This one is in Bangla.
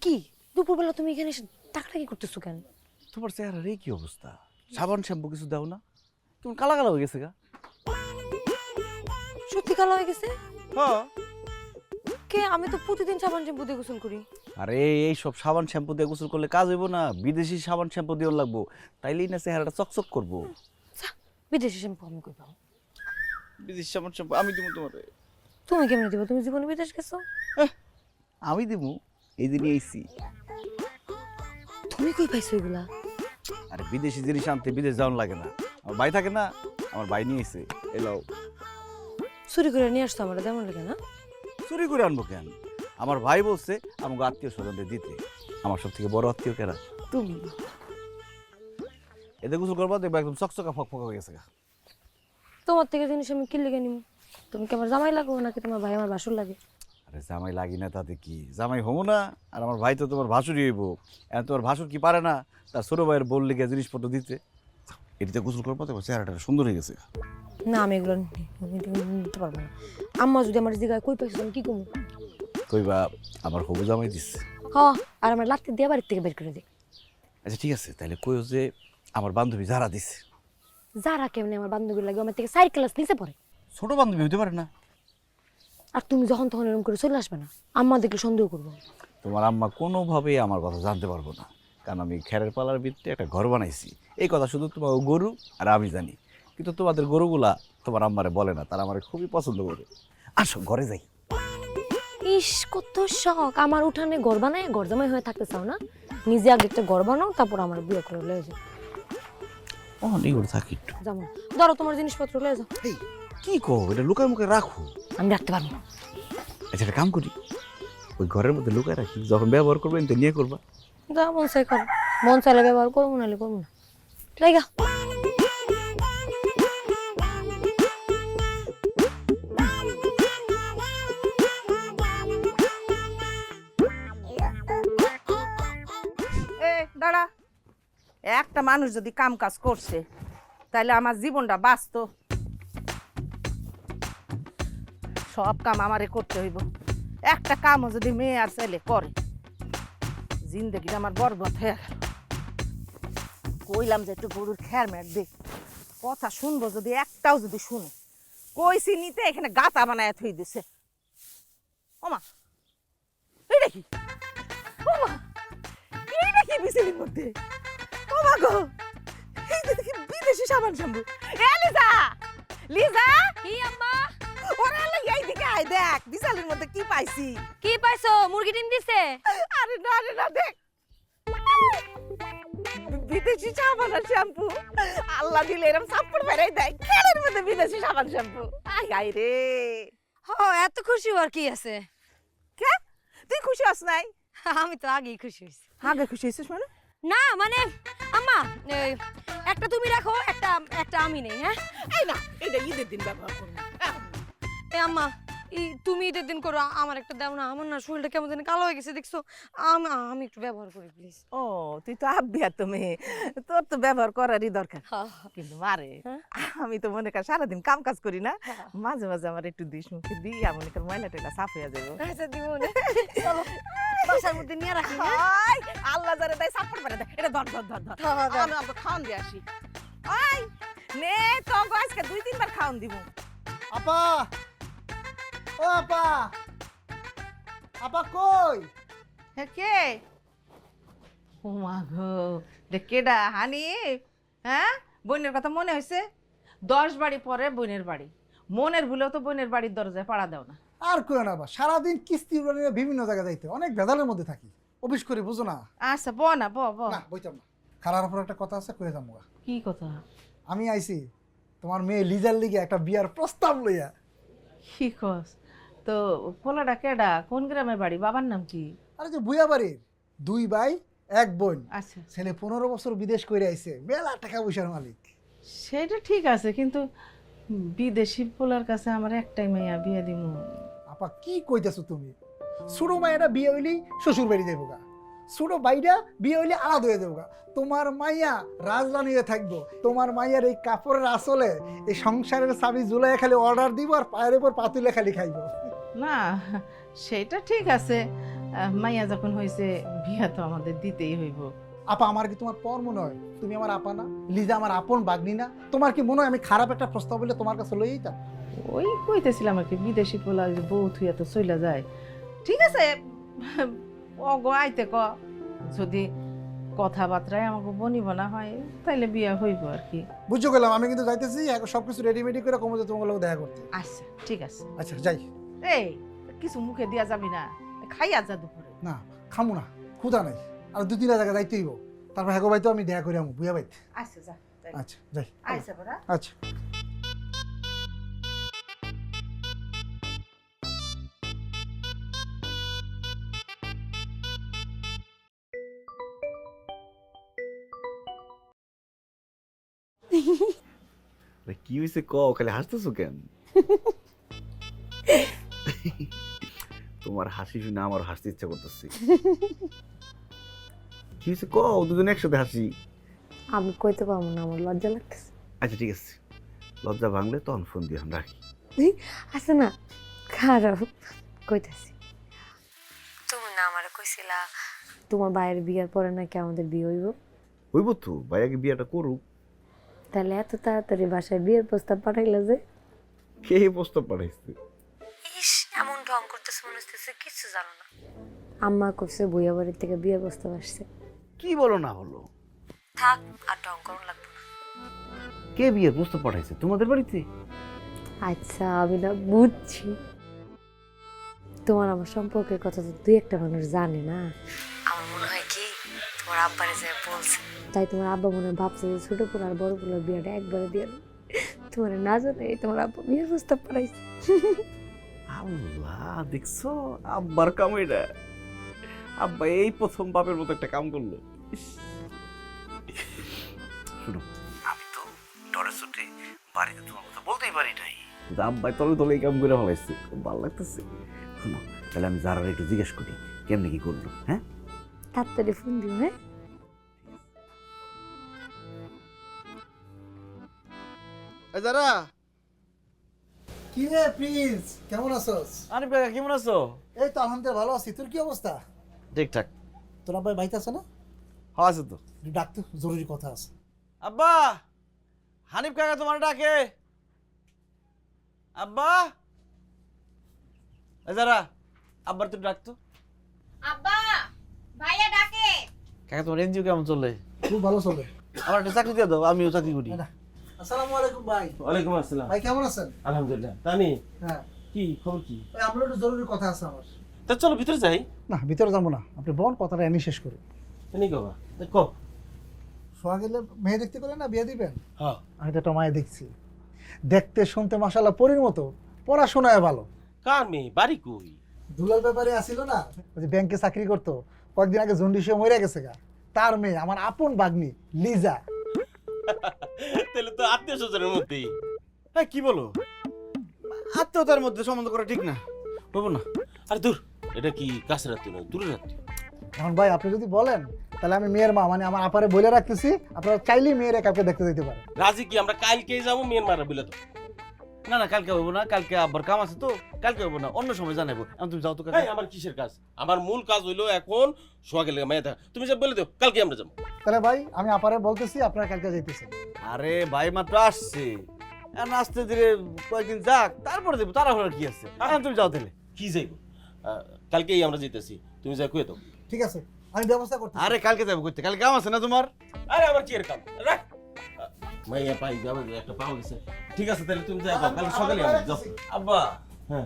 কি দুপুরবেলা তুমি এখানে এসে টাকাটাকি করতেছো কেন? তোমার চেহারার এই কি অবস্থা? সাবান শ্যাম্পু কিছু দাও না? তুমি কালা কালা হয়ে গেছে গা। সত্যি কালো হয়ে গেছে? হ্যাঁ। কে? আমি তো প্রতিদিন সাবান শ্যাম্পু দিয়ে গোসল করি। আরে এই সব সাবান শ্যাম্পু দিয়ে গোসল করলে কাজ হইব না, বিদেশি সাবান শ্যাম্পু দিও লাগবো, তাইলেই না চেহারাটা চকচক করবো। বিদেশি শ্যাম্পু আমি কই পাবো? বিদেশি সাবান শ্যাম্পু আমি দিব তোমারে। তুমি কেমনে দিবা? তুমি জীবনে বিদেশ গেছো? আমি দিব, এই দিনই আইছি। তুমি কই পাইছো এগুলা? আরে বিদেশি জিনিস আনতে বিদেশ যাওয়ার লাগে না, আমার ভাই থাকে না, আমার ভাই নিয়ে এসে এলাও। চুরি করে নিয়ে আসতো আমার তেমন লাগে না? চুরি করে আনবো কেন? আমার ভাই বলছে আমাকে আত্মীয় স্বজনদের দিতে। আমার সব থেকে বড় আত্মীয় কেরা? তুমি। এতে গোসল করবা দেখবা একদম চকচকা ফকফকা হয়ে গেছে। তোমার থেকে জিনিস আমি কি লেগে নিব? তুমি কি আমার জামাই লাগো নাকি তোমার ভাই আমার বাসুর লাগে? আরে জামাই লাগি না তাতে কি, জামাই হবো না? আর আমার ভাই তো তোমার ভাসুরই হইব। এখন তোমার ভাসুর কি পারে না তার ছোট ভাইয়ের বললে গিয়ে জিনিসপত্র দিতে? এটিতে গোসল করবো দেখো চেহারাটা সুন্দর হয়ে গেছে। না আমি এগুলো নিতে পারবো না। আম্মা যদি আমার জিগায় কই পাইছো আমি কি করবো? কইবা আমার হবু জামাই দিচ্ছে। হ, আর আমার লাত্তি দিয়ে বাড়ির থেকে বের করে দে। আচ্ছা ঠিক আছে, তাহলে কইও যে আমার বান্ধবী যারা দিচ্ছে। যারা কেমনে আমার বান্ধবীর লাগে আমার থেকে 4 ক্লাস নিচে পড়ে। ছোট বান্ধবী হইতে পারে না? আর তুমি যখন তখন এরকম করে চলে আসবে না, আম্মা দেখলে সন্দেহ করবো। তোমার আম্মা কোনোভাবেই আমার কথা জানতে পারবো না, কারণ আমি খেরের পালার ভিতরে একটা ঘর বানাইছি। এই কথা শুধু তোমার গরু আর আমি জানি, কিন্তু তোমাদের গরুগুলা তোমার আম্মারে বলে না, তারা আমার খুবই পছন্দ করে। আসো ঘরে যাই। ইস কত শখ আমার উঠানে ঘর বানায় ঘর জামাই হয়ে থাকতে চাও না? নিজে আগে একটা ঘর বানাও, তারপর আমার বিয়ে করে লয়ে যাও। অনেক করে থাকি একটু। যেমন ধরো তোমার জিনিসপত্র লয়ে যাও। এই কি কো, এটা লুকায় মুখে রাখো। আমি রাখতে পারবো না। আচ্ছা একটা কাম করি, ওই ঘরের মধ্যে লুকায় রাখি, যখন ব্যবহার করবেন তো নিয়ে করবা। যা মন চাই করো, মন চাইলে ব্যবহার করবো নাহলে করবো না। জায়গা দাঁড়া, একটা মানুষ যদি কাম কাজ করছে তাহলে আমার জীবনটা বাঁচত। সব কাম আমারে করতে হইব, একটা কামও যদি মেয়ে আর ছেলে করে জিন্দগিটা আমার বরবাদ হয়ে গেল। কইলাম যে একটু গরুর খ্যার ম্যাট দে, কথা শুনবো যদি একটাও যদি শুনে, কইছি নিতে এখানে গাতা বানায় থই দিছে। ওমা এটা কি? ওমা এইটা কি বিছানির মধ্যে? ওমা গো, এইটা দেখি বিদেশি সাবান শ্যাম্পু। এ লিজা, লিজা কি আম্মা? ওরে লাগি এইদিকে আয়, দেখ বিছানির মধ্যে কি পাইছি। কি পাইছো? মুরগি ডিম দিছে? আরে না দেখ, বিদেশি সাবান আর শ্যাম্পু। আল্লাহ দিলে এরকম সাপড় বেড়াই দেয়, খেলের মধ্যে বিদেশি সাবান শ্যাম্পু। আয় আয় রে। হ, এত খুশি হওয়ার কি আছে? কে তুই খুশি হস নাই? আমি তো আগেই খুশি হয়েছি। আগে খুশি হয়েছিস মানে? না মানে আম্মা, একটা তুমি রাখো, একটা একটা আমি নেই। হ্যাঁ এই না, এটা ঈদের দিন ব্যবহার করবো। এ আম্মা, তুমি ঈদের দিন করো, আমার একটা দাও না। আমার না শরীরটা কেমন জানি কালো হয়ে গেছে দেখছো। আমি একটু ব্যবহার করি প্লিজ। ও তুই তো আব্বিয়া, তুমি তোর তো ব্যবহার করারই দরকার। কিন্তু মারে আমি তো মনে কর সারাদিন কাম কাজ করি না, মাঝে মাঝে আমার একটু দিস মুখে দিয়া মনে কর ময়লা টয়লা সাফ হয়ে যাবো। আচ্ছা দিব না, চলো বাসার মধ্যে নিয়ে রাখি। আল্লাহ যারে দেয় সাপড় বেড়ে দেয়, এটা ধর ধর ধর ধর আমি আমাকে খাওয়ান দিয়ে আসি। ওই নে তো আজকে 2-3 বার খাওয়ান দিব। আপা, ও আপা, আপা কই? হ্যাঁ কে? ও মা গো, কেডা হানি? হ্যাঁ বোনের কথা মনে হয়েছে? 10 বাড়ি পরে বোনের বাড়ি, মনের ভুলেও তো বোনের বাড়ির দরজায় পাড়া দাও না। আর কই না বা, সারাদিন কিস্তি উড়ানিয়ে বিভিন্ন জায়গায় যাইতে অনেক ভেজালের মধ্যে থাকি, অফিস করি বুঝো না। আচ্ছা ব না ব না বইতাম না, খারার উপর একটা কথা আছে কয়ে যাবো। কি কথা? আমি আইছি তোমার মেয়ে লিজার লিগে একটা বিয়ার প্রস্তাব লইয়া। কি কস? তো পোলাটা কেডা, কোন গ্রামের বাড়ি, বাবার নাম কি? আরে যে বুয়া বাড়ির 2 ভাই 1 বোন, আচ্ছা ছেলে 15 বছর বিদেশ করে আইছে, মেলা টাকা পয়সার মালিক। সেটা ঠিক আছে, কিন্তু বিদেশি পোলার কাছে আমার একটাই মেয়া বিয়ে দিমু। আপা কি কইতেছো তুমি? ছোট মায়েরা বিয়ে হইলেই শ্বশুর বাড়ি যাইব গা, ছোট বাইরা বিয়ে হইলে আলাদা হয়ে যাবো গা। তোমার মাইয়া রাজরানী হয়ে থাকবো। তোমার মাইয়ার এই কাপড়ের আসলে এই সংসারের চাবি ঝুলাই খালি অর্ডার দিব আর পায়ের উপর পাতুলে খালি খাইবো। না সেটা ঠিক আছে, মাইয়া যখন হয়েছে বিয়া তো আমাদের দিতেই হইব। আপা আমার কি তোমার পর মনে হয়? তুমি আমার আপা না? লিজা আমার আপন বাগনি না? তোমার কি মনে হয় আমি খারাপ একটা প্রস্তাব বলে তোমার কাছে লই যেতাম? ওই কইতেছিলাম আর কি, বিদেশি পোলা ওই যে বউ থুইয়া তো চইলা যায়। ঠিক আছে অগো আইতে ক, যদি কথাবার্তায় আমাকে বনিব না হয় তাইলে বিয়া হইব আর কি। বুঝছো গেলাম, আমি কিন্তু যাইতেছি এখন সবকিছু রেডিমেডি করে কমে তোমার লোক দেখা করতে। আচ্ছা ঠিক আছে। আচ্ছা যাই। এই কিছু মুখে দিয়া যাবি না, খাইয়া যা দুপুরে। না খামু না, ক্ষুধা নাই, আর 2-3 জায়গা যাইতে হইব। তারপর হ্যাগো ভাই তো আমি দেখা করে আমু বুয়া ভাই। আচ্ছা যা তাই। আচ্ছা যাই। আচ্ছা বড়া। আচ্ছা কি হয়েছে ক, খালি হাসতেছো কেন? তোমার হাসি শুনে আমার হাসতে ইচ্ছা করতেছে। কি হয়েছে ক, দুজনে একসাথে হাসি। আমি কইতে পারবো না, আমার লজ্জা লাগতেছে। আচ্ছা ঠিক আছে, লজ্জা ভাঙলে তখন ফোন দিয়ে রাখি। আছে না খারাপ কইতাছি। তুমি না আমারে কইছিলা তোমার ভাইয়ের বিয়ার পরে নাকি আমাদের বিয়ে হইব। হইব তো, ভাই আগে বিয়েটা করুক। তাহলে এত তাড়াতাড়ি বাসায় বিয়ের প্রস্তাব পাঠাইলা যে? কে প্রস্তাব পাঠাইছে? ইস, এমন ঢং করতেছে মনে হচ্ছে কিছু জানো না। আম্মা কইছে বইয়া বাড়ির থেকে বিয়ের প্রস্তাব আসছে। কি বলো না হলো? থাক আর ঢং করুন লাগবে না। কে বিয়ের প্রস্তাব পাঠাইছে তোমাদের বাড়িতে? আচ্ছা আমি না বুঝছি, তোমার আমার সম্পর্কের কথা তো 2-1টা মানুষ জানে না। আমার মনে হয় কি তোমার আব্বারে যে বলছে, তাই তোমার আব্বা মনে হয় ভাবছে যে ছোট পোলা আর বড় পোলার বিয়েটা একবারে দিয়ে তোমার না জানে তোমার আব্বা বিয়ের প্রস্তাব পাঠাইছে। আল্লাহ, দেখছো আব্বার কাম এটা। আব্বা এই প্রথম বাপের মতো একটা কাম করলো। ইস। শুনো, আমি তো ডরে ছুটে বাড়িতে তোমার কথা বলতেই পারি নাই, কিন্তু আব্বাই তলে তলে এই কাম করে ফেলাইছে, খুব ভালো লাগতেছে। শুনো, তাহলে আমি যারা একটু জিজ্ঞেস করি কেমনি কি করলো। হ্যাঁ তাড়াতাড়ি ফোন দিও। হ্যাঁ যারা। কি রে প্রিন্স, কেমন আছোস? আরে কাকা কেমন আছো? এই তো আলহামদুলিল্লাহ ভালো আছি। তোর কি অবস্থা? ঠিকঠাক। তোর আব্বাই বাইতে আছে না? হ্যাঁ আছে তো। একটু ডাক তো, জরুরি কথা আছে। আব্বা, হানিফ কাকা তোমার ডাকে। আব্বা, যারা আব্বার তো ডাকতো। আব্বা ভাইয়া ডাকে। কাকা তোমার এনজিও কেমন চলে? খুব ভালো চলে। আমার একটা চাকরি দিয়ে দাও, আমিও চাকরি করি। আসসালামু আলাইকুম ভাই। ওয়ালাইকুম আসসালাম। ভাই কেমন আছেন? আলহামদুলিল্লাহ। তানি, হ্যাঁ কি খবর কি? ভাই আপনার একটু জরুরি কথা আছে আমার। তা চলো ভিতরে যাই। না ভিতরে যাবো না, আপনি বল কথাটা এনে শেষ করি। তানি কবা কো। সোয়া গেলে মেয়ে দেখতে গেলে না বিয়ে দিবেন? হ্যাঁ। আমি তো একটা মায়ে দেখছি, দেখতে শুনতে মাশাআল্লাহ পরীর মতো, পড়াশোনায় ভালো। কার মেয়ে? বাড়ি কই? দুলাল ব্যাপারে আসিল না, ওই যে ব্যাংকে চাকরি করতো, কয়েকদিন আগে জন্ডিসে মরে গেছে গা। তার মেয়ে আমার আপন বাগনি লিজা। তাহলে তো আত্মীয় স্বজনের মধ্যেই। হ্যাঁ কি বলো, আত্মীয়তার মধ্যে সম্বন্ধ করা ঠিক না, বলবো না। আরে দূর, এটা কি কাছের আত্মীয় নয়, দূরের আত্মীয়। এখন ভাই আপনি যদি বলেন তাহলে আমি মেয়ের মা মানে আমার আপারে বলে রাখতেছি, আপনারা চাইলেই মেয়ের কাউকে দেখতে যেতে পারেন। রাজি কি? আমরা কালকেই যাবো মিয়ানমারে বলে তো। না না, কালকে হইব না, কালকে আব্বার কাম আছে তো, কালকে হইব না, অন্য সময় জানাবো। এখন তুমি যাও তো কাকা। এই, আমার কিসের কাজ? আমার মূল কাজ হইলো এখন সোহাগের লেগে মাইয়া দেখা। তুমি যে বলে দাও কালকে আমরা যাবো। তাহলে ভাই আমি আপারে বলতেছি, আপনারা কালকে যাইতেছেন। আরে ভাই মাত্র আসছে, এখন আসতে ধীরে কয়েকদিন যাক, তারপরে দেবো, তারা হওয়ার কি আছে। এখন তুমি যাও তাহলে। কি যাইবো? কালকেই আমরা যেতেছি, তুমি যা কুয়ে দাও। ঠিক আছে আমি ব্যবস্থা করতে। আরে কালকে যাবো করতে, কালকে কাম আছে না তোমার? আরে আমার কি এর কাম? রাখ। মাইয়া পাই যাবে, একটা পাওয়া গেছে। ঠিক আছে তাহলে তুমি যাই, কাল সকালে আমরা যাও। আব্বা, হ্যাঁ